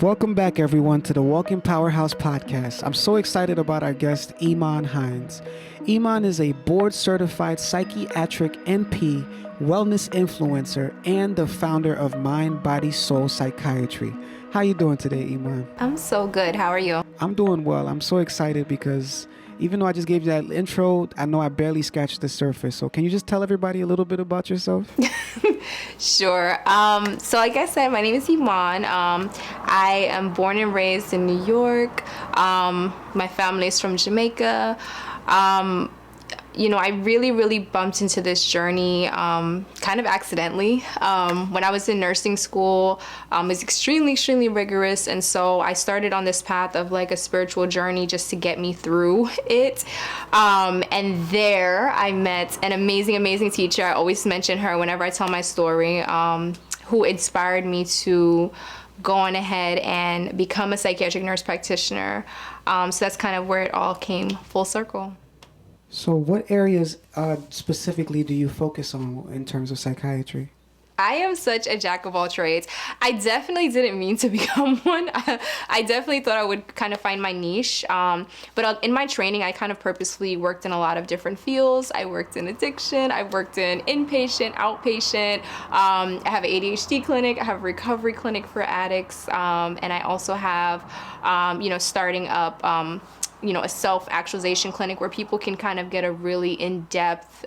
Welcome back, everyone, to the Walking Powerhouse podcast. I'm so excited about our guest, Iman Hines. Iman is a board-certified psychiatric NP, wellness influencer, and the founder of Mindbodysoul Psychiatry. How you doing today, Iman? I'm so good. How are you? I'm doing well. I'm so excited because even though I just gave you that intro, I know I barely scratched the surface. So can you just tell everybody a little bit about yourself? Sure. So like I said, my name is Iman. I am born and raised in New York. My family is from Jamaica. I really bumped into this journey kind of accidentally. When I was in nursing school, it was extremely rigorous. And so I started on this path of like a spiritual journey just to get me through it. And there I met an amazing teacher. I always mention her whenever I tell my story, who inspired me to go on ahead and become a psychiatric nurse practitioner. So that's kind of where it all came full circle. So what areas specifically do you focus on in terms of psychiatry? I am such a jack of all trades. I definitely didn't mean to become one. I definitely thought I would kind of find my niche. But in my training, I kind of purposefully worked in a lot of different fields. I worked in addiction. I worked in inpatient, outpatient. I have an ADHD clinic. I have a recovery clinic for addicts. And I also have, starting up a self-actualization clinic where people can kind of get a really in-depth,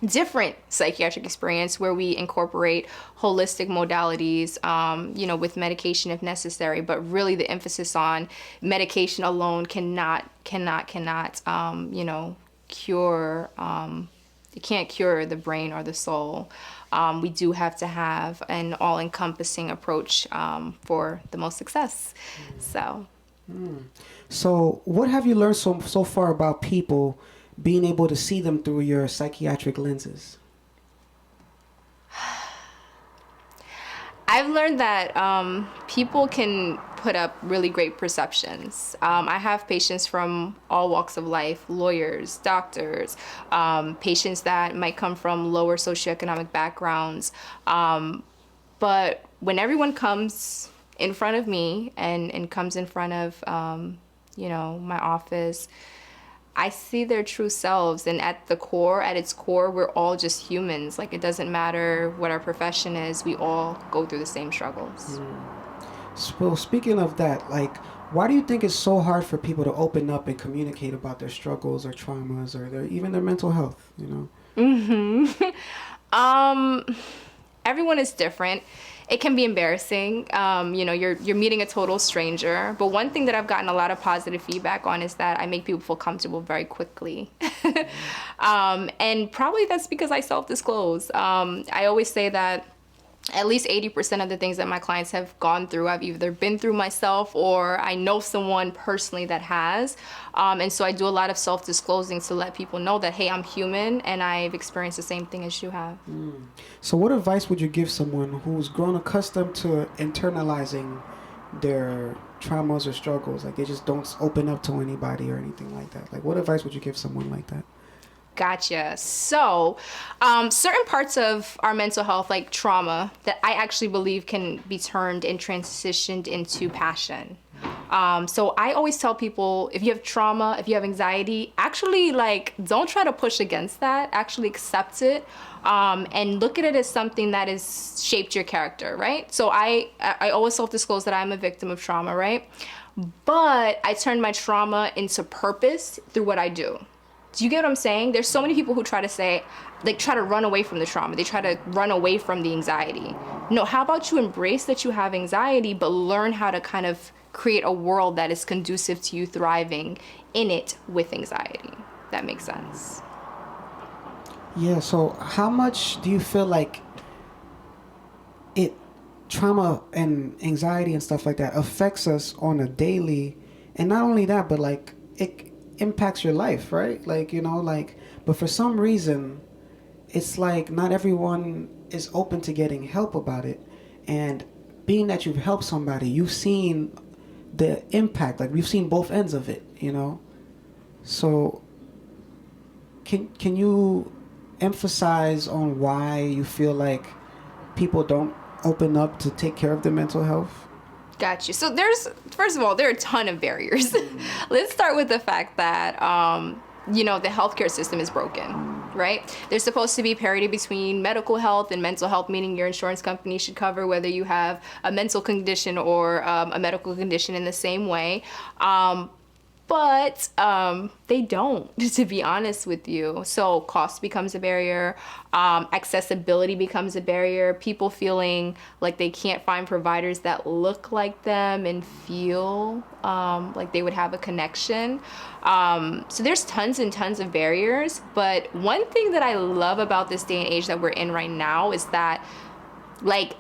different psychiatric experience where we incorporate holistic modalities, with medication if necessary, but really the emphasis on medication alone cannot cure, it can't cure the brain or the soul. We do have to have an all-encompassing approach for the most success. So what have you learned so far about people being able to see them through your psychiatric lenses? I've learned that people can put up really great perceptions. I have patients from all walks of life, lawyers, doctors, patients that might come from lower socioeconomic backgrounds. But when everyone comes in front of me and comes in front of, my office, I see their true selves. And at its core, we're all just humans. Like, it doesn't matter what our profession is. We all go through the same struggles. Well, speaking of that, like, why do you think it's so hard for people to open up and communicate about their struggles or traumas or even their mental health, Everyone is different. It can be embarrassing. You're meeting a total stranger. But one thing that I've gotten a lot of positive feedback on is that I make people feel comfortable very quickly. And probably that's because I self-disclose. I always say that at least 80% of the things that my clients have gone through, I've either been through myself or I know someone personally that has. And so I do a lot of self-disclosing to let people know that, hey, I'm human and I've experienced the same thing as you have. So what advice would you give someone who's grown accustomed to internalizing their traumas or struggles? Like, they just don't open up to anybody or anything like that. Like, what advice would you give someone like that? Gotcha. So, certain parts of our mental health, like trauma, that I actually believe can be turned and transitioned into passion. So I always tell people, if you have trauma, if you have anxiety, actually, don't try to push against that. Actually accept it, and look at it as something that has shaped your character, right? So I always self-disclose that I'm a victim of trauma, right? But I turned my trauma into purpose through what I do. Do you get what I'm saying? There's so many people who try to run away from the trauma. They try to run away from the anxiety. No, how about you embrace that you have anxiety, but learn how to kind of create a world that is conducive to you thriving in it with anxiety. That makes sense. Yeah, so how much do you feel like trauma and anxiety and stuff like that affects us on a daily, and not only that, but like it impacts your life, right? But for some reason, it's like not everyone is open to getting help about it. And being that you've helped somebody, you've seen the impact, like we've seen both ends of it, So can you emphasize on why you feel like people don't open up to take care of their mental health? Got you. So first of all, there are a ton of barriers. Let's start with the fact that, the healthcare system is broken, right? There's supposed to be parity between medical health and mental health, meaning your insurance company should cover whether you have a mental condition or a medical condition in the same way. But they don't, to be honest with you. So cost becomes a barrier. Accessibility becomes a barrier. People feeling like they can't find providers that look like them and feel like they would have a connection. So there's tons and tons of barriers. But one thing that I love about this day and age that we're in right now is that, like,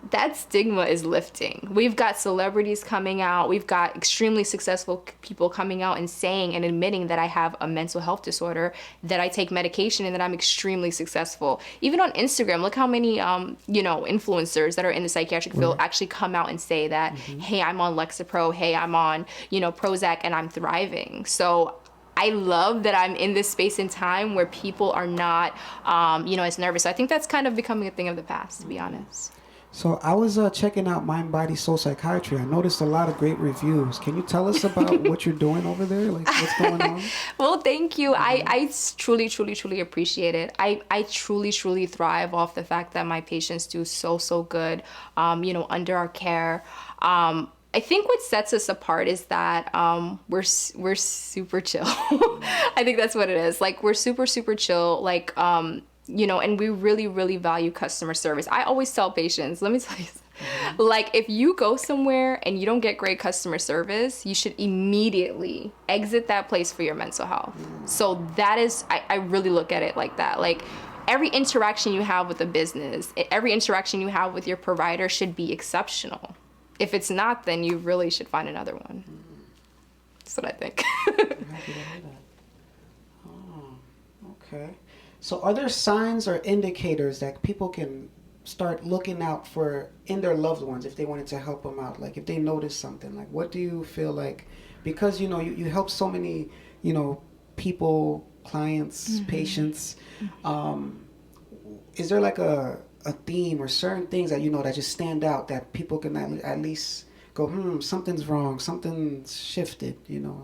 that stigma is lifting. We've got celebrities coming out. We've got extremely successful people coming out and saying and admitting that I have a mental health disorder, that I take medication, and that I'm extremely successful. Even on Instagram, look how many, influencers that are in the psychiatric field actually come out and say that, hey, I'm on Lexapro. Hey, I'm on, Prozac, and I'm thriving. So I love that I'm in this space and time where people are not, as nervous. So I think that's kind of becoming a thing of the past, to be honest. So I was checking out Mindbodysoul Psychiatry. I noticed a lot of great reviews. Can you tell us about what you're doing over there? Like, what's going on? Well, thank you. I truly, truly, truly appreciate it. I truly, truly thrive off the fact that my patients do so good, under our care. I think what sets us apart is that we're super chill. I think that's what it is. Like, we're super, super chill. Like, and we really, really value customer service. I always tell patients, let me tell you, like, if you go somewhere and you don't get great customer service, you should immediately exit that place for your mental health. So that is, I really look at it like that. Like, every interaction you have with a business, every interaction you have with your provider should be exceptional. If it's not, then you really should find another one. That's what I think. I'm happy to hear that. Oh, okay. So are there signs or indicators that people can start looking out for in their loved ones if they wanted to help them out? Like, if they notice something, like, what do you feel like, because, you help so many, people, clients, patients, is there like a theme or certain things that, that just stand out that people can at least go, something's wrong, something's shifted,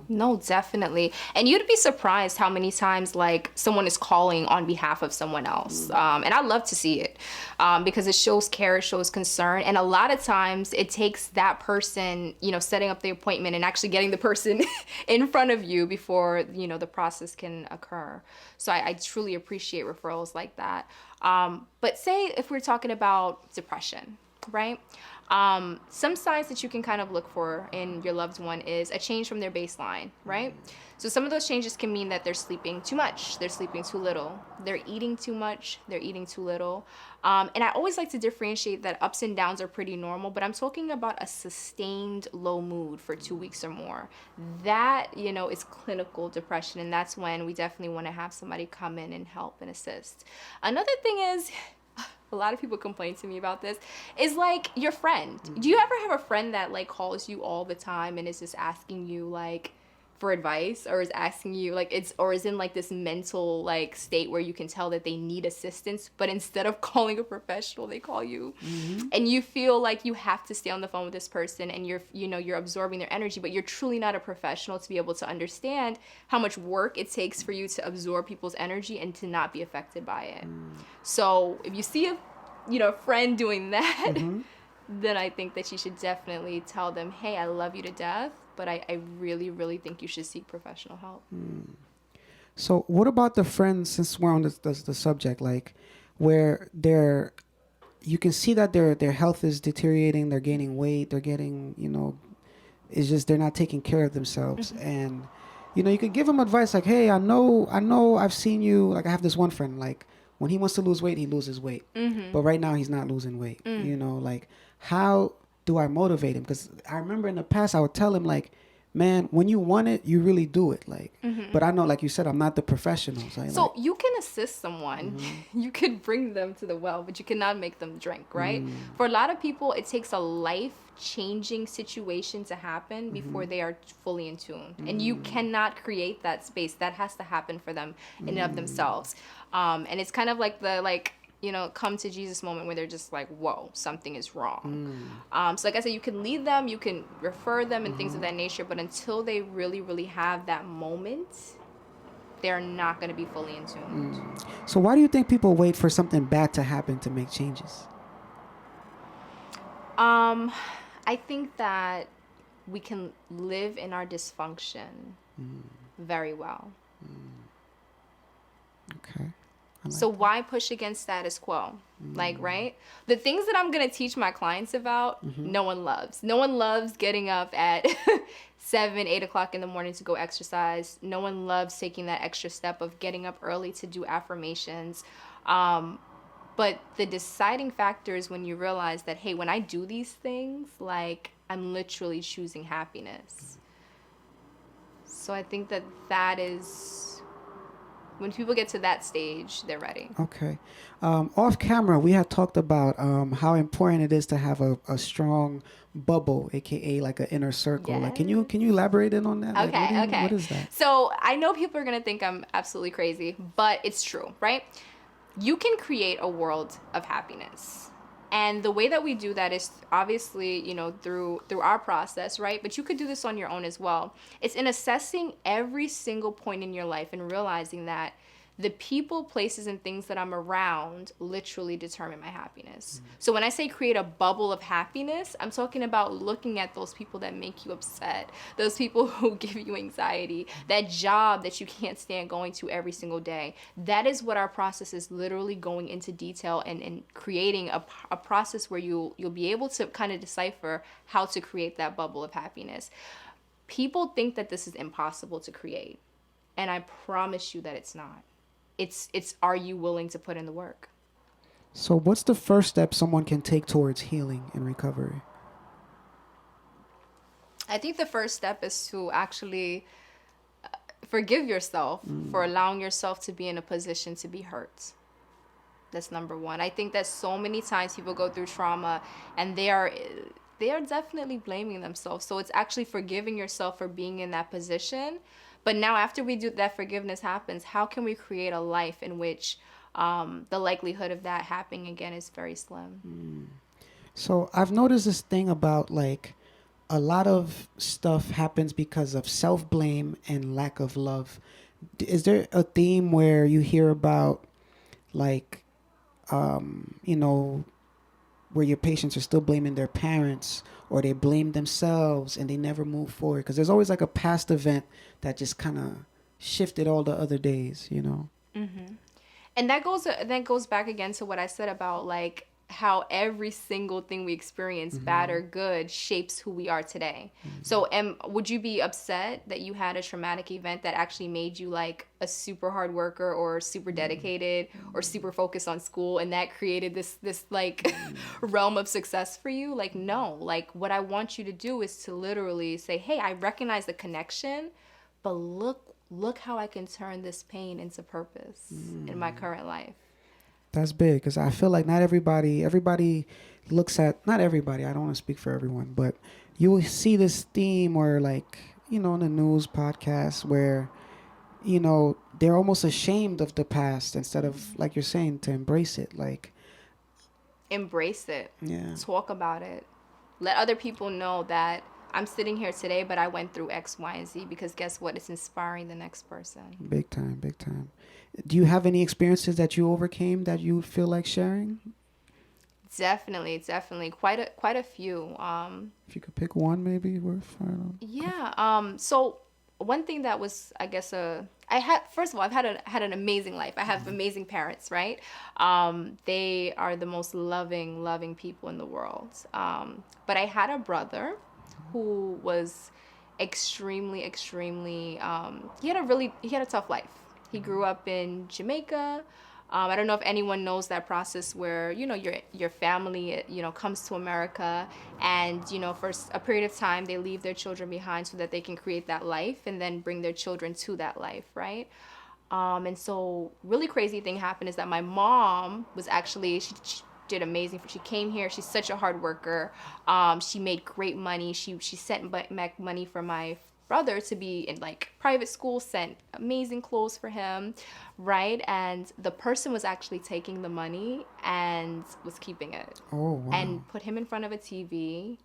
No, definitely. And you'd be surprised how many times, like, someone is calling on behalf of someone else. And I love to see it because it shows care, it shows concern. And a lot of times it takes that person, setting up the appointment and actually getting the person in front of you before, the process can occur. So I truly appreciate referrals like that. But say if we're talking about depression, right? Some signs that you can kind of look for in your loved one is a change from their baseline, right? So some of those changes can mean that they're sleeping too much, they're sleeping too little, they're eating too much, they're eating too little. And I always like to differentiate that ups and downs are pretty normal, but I'm talking about a sustained low mood for 2 weeks or more. That, is clinical depression, and that's when we definitely want to have somebody come in and help and assist. Another thing is, a lot of people complain to me about this, is like your friend. Do you ever have a friend that, like, calls you all the time and is just asking you, like, for advice, or is asking you, like, is in, like, this mental, like, state where you can tell that they need assistance, but instead of calling a professional, they call you, and you feel like you have to stay on the phone with this person, and you're absorbing their energy, but you're truly not a professional to be able to understand how much work it takes for you to absorb people's energy and to not be affected by it. So if you see a friend doing that, then I think that you should definitely tell them, hey, I love you to death, but I really, really think you should seek professional help. So what about the friends, since we're on the subject, like, where you can see that their health is deteriorating, they're gaining weight, they're getting, it's just they're not taking care of themselves. And, you could give them advice like, hey, I know I've seen you, like, I have this one friend, like, when he wants to lose weight, he loses weight. But right now he's not losing weight. Like, how do I motivate him? Because I remember in the past I would tell him, like, man, when you want it, you really do it. Like, but I know, like you said, I'm not the professional. So you can assist someone. You could bring them to the well, but you cannot make them drink, right? For a lot of people, it takes a life-changing situation to happen before they are fully in tune. And you cannot create that space. That has to happen for them in and of themselves. And it's kind of like come to Jesus moment where they're just like, whoa, something is wrong. So like I said, you can lead them, you can refer them and things of that nature, but until they really, really have that moment, they're not going to be fully in tune. So why do you think people wait for something bad to happen to make changes? I think that we can live in our dysfunction very well. Okay. So why push against status quo? Like, right? The things that I'm going to teach my clients about, no one loves. No one loves getting up at 7, 8 o'clock in the morning to go exercise. No one loves taking that extra step of getting up early to do affirmations. But the deciding factor is when you realize that, hey, when I do these things, like, I'm literally choosing happiness. So I think that is, when people get to that stage, they're ready. Okay. Off camera, we had talked about how important it is to have a strong bubble, aka like an inner circle. Yes. Like, can you elaborate in on that? Okay, Like, okay. What is that? So I know people are going to think I'm absolutely crazy, but it's true, right? You can create a world of happiness. And the way that we do that is obviously, through our process, right? But you could do this on your own as well. It's in assessing every single point in your life and realizing that the people, places, and things that I'm around literally determine my happiness. So when I say create a bubble of happiness, I'm talking about looking at those people that make you upset, those people who give you anxiety, that job that you can't stand going to every single day. That is what our process is, literally going into detail and creating a process where you'll be able to kind of decipher how to create that bubble of happiness. People think that this is impossible to create, and I promise you that it's not. It's are you willing to put in the work? So what's the first step someone can take towards healing and recovery? I think the first step is to actually forgive yourself for allowing yourself to be in a position to be hurt. That's number one. I think that so many times people go through trauma and they are definitely blaming themselves. So it's actually forgiving yourself for being in that position. But now after we do that, forgiveness happens, how can we create a life in which the likelihood of that happening again is very slim? So I've noticed this thing about like a lot of stuff happens because of self-blame and lack of love. Is there a theme where you hear about like, where your patients are still blaming their parents or they blame themselves and they never move forward? Because there's always like a past event that just kind of shifted all the other days, And that goes back again to what I said about like how every single thing we experience, bad or good, shapes who we are today. So would you be upset that you had a traumatic event that actually made you like a super hard worker or super dedicated or super focused on school, and that created this like realm of success for you? Like, no. Like, what I want you to do is to literally say, hey, I recognize the connection, but look how I can turn this pain into purpose in my current life. That's big, because I feel like not everybody looks at, not everybody, I don't want to speak for everyone, but you will see this theme where like, in the news podcasts where, they're almost ashamed of the past instead of, like you're saying, to embrace it. Like, embrace it. Yeah. Talk about it. Let other people know that I'm sitting here today, but I went through X, Y, and Z, because guess what? It's inspiring the next person. Big time, big time. Do you have any experiences that you overcame that you feel like sharing? Definitely. Quite a few. If you could pick one, maybe worth. Yeah. So one thing that was, I guess, first of all, I've had an amazing life. I have amazing parents, right? They are the most loving people in the world. But I had a brother who was extremely, he had a tough life. He grew up in Jamaica. I don't know if anyone knows that process where, your family, comes to America and, for a period of time, they leave their children behind so that they can create that life and then bring their children to that life, right? And so really crazy thing happened is that my mom was actually, she did amazing. She came here. She's such a hard worker. She made great money. She sent back money for my brother to be in like private school, sent amazing clothes for him, right? And the person was actually taking the money and was keeping it. Oh, wow. And put him in front of a TV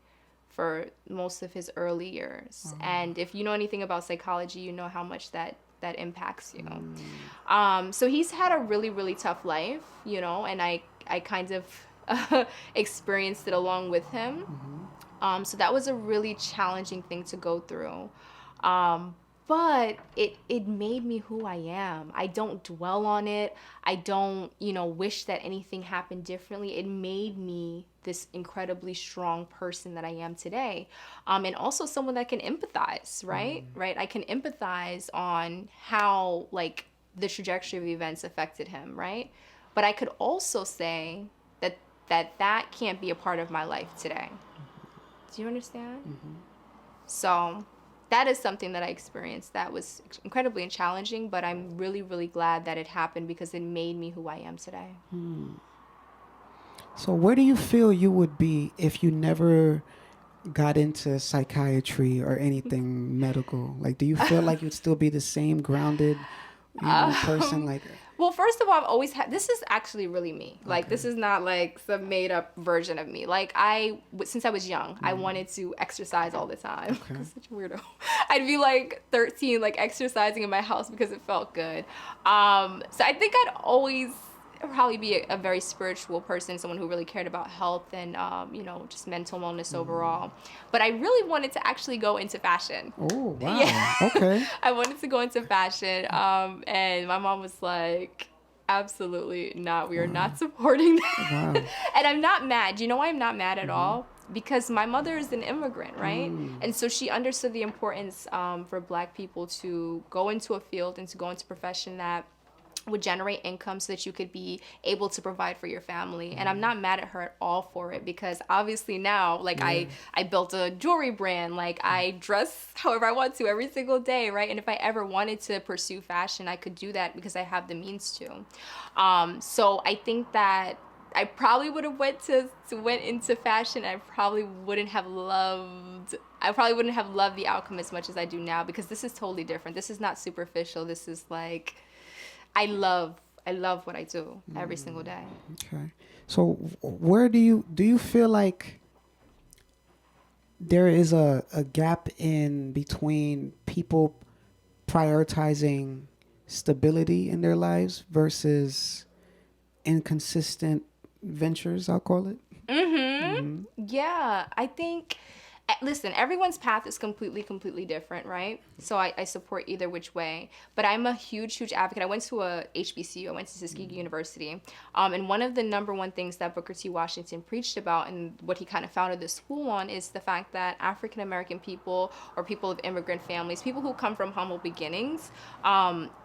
for most of his early years. And if you know anything about psychology, you know how much that impacts you. So he's had a really, really tough life, you know, and I kind of experienced it along with him. So that was a really challenging thing to go through. But it made me who I am. I don't dwell on it. I don't, wish that anything happened differently. It made me this incredibly strong person that I am today. And also someone that can empathize, right? Right. I can empathize on how like the trajectory of events affected him, right? But I could also say that can't be a part of my life today. Do you understand? So that is something that I experienced that was incredibly challenging, but I'm really, really glad that it happened because it made me who I am today. So where do you feel you would be if you never got into psychiatry or anything medical? Like, do you feel like you'd still be the same grounded, person? Like, well, first of all, I've always had, this is actually really me. Like, this is not like some made up version of me. Like since I was young, I wanted to exercise all the time. I'm such a weirdo. I'd be like 13, like exercising in my house because it felt good. So I think I'd always probably be a very spiritual person, someone who really cared about health and, just mental wellness overall. But I really wanted to actually go into fashion. oh, wow. Yeah. Okay. I wanted to go into fashion. And my mom was like, absolutely not. We are not supporting that. Wow. And I'm not mad. You know why I'm not mad at all? Because my mother is an immigrant, right? And so she understood the importance for Black people to go into a field and to go into a profession that would generate income so that you could be able to provide for your family. And I'm not mad at her at all for it because obviously now, like I built a jewelry brand, like I dress however I want to every single day, right? And if I ever wanted to pursue fashion, I could do that because I have the means to. So I think that I probably would have went into fashion. I probably wouldn't have loved the outcome as much as I do now because this is totally different. This is not superficial. This is like, I love what I do every single day. Okay. So where do you feel like there is a gap in between people prioritizing stability in their lives versus inconsistent ventures, I'll call it? Yeah, I think, listen, everyone's path is completely different, right? So I support either which way. But I'm a huge advocate. I went to a HBCU. I went to Tuskegee University. And one of the number one things that Booker T. Washington preached about and what he kind of founded the school on is the fact that African-American people or people of immigrant families, people who come from humble beginnings,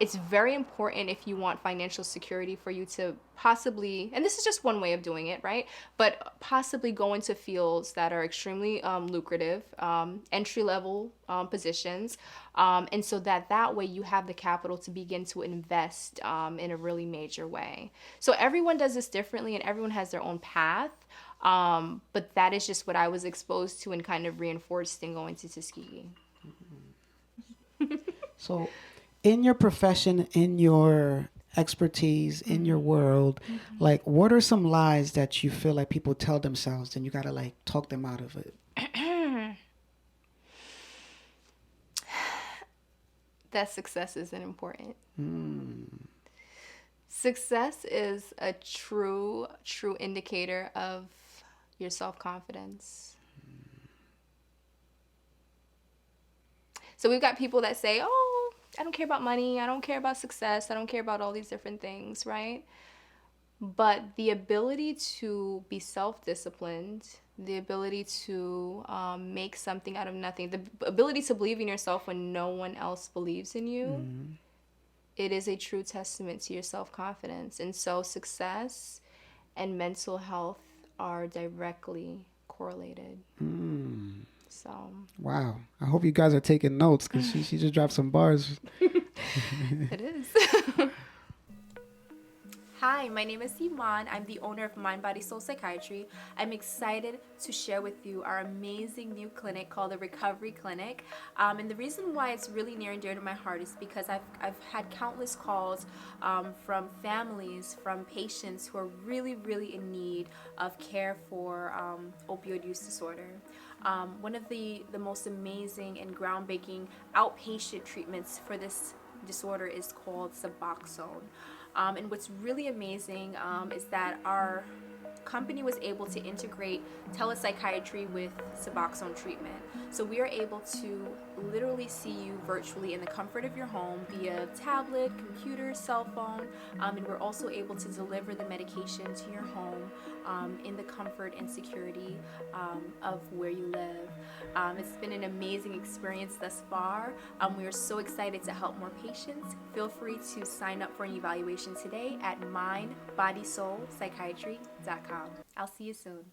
it's very important if you want financial security for you to possibly, and this is just one way of doing it, right? But possibly go into fields that are extremely lucrative, entry-level positions, and so that way you have the capital to begin to invest in a really major way. So everyone does this differently and everyone has their own path, but that is just what I was exposed to and kind of reinforced in going to Tuskegee. So in your profession, in your expertise, in your world, like what are some lies that you feel like people tell themselves and you gotta like talk them out of it? That success isn't important. Success is a true indicator of your self-confidence. So we've got people that say, oh, I don't care about money, I don't care about success, I don't care about all these different things, right? But the ability to be self-disciplined, the ability to make something out of nothing, the ability to believe in yourself when no one else believes in you, it is a true testament to your self-confidence. And so success and mental health are directly correlated. So. Wow. I hope you guys are taking notes because she just dropped some bars. It is. Hi, my name is Iman. I'm the owner of Mindbodysoul Psychiatry. I'm excited to share with you our amazing new clinic called the Recovery Clinic. And the reason why it's really near and dear to my heart is because I've had countless calls from families, from patients who are really, really in need of care for opioid use disorder. One of the most amazing and groundbreaking outpatient treatments for this disorder is called SUBOXONE. And what's really amazing is that our company was able to integrate tele-psychiatry with SUBOXONE treatment. So we are able to literally see you virtually in the comfort of your home via tablet, computer, cell phone, and we're also able to deliver the medication to your home in the comfort and security of where you live. It's been an amazing experience thus far. We are so excited to help more patients. Feel free to sign up for an evaluation today at mindbodysoulpsychiatry.com. I'll see you soon.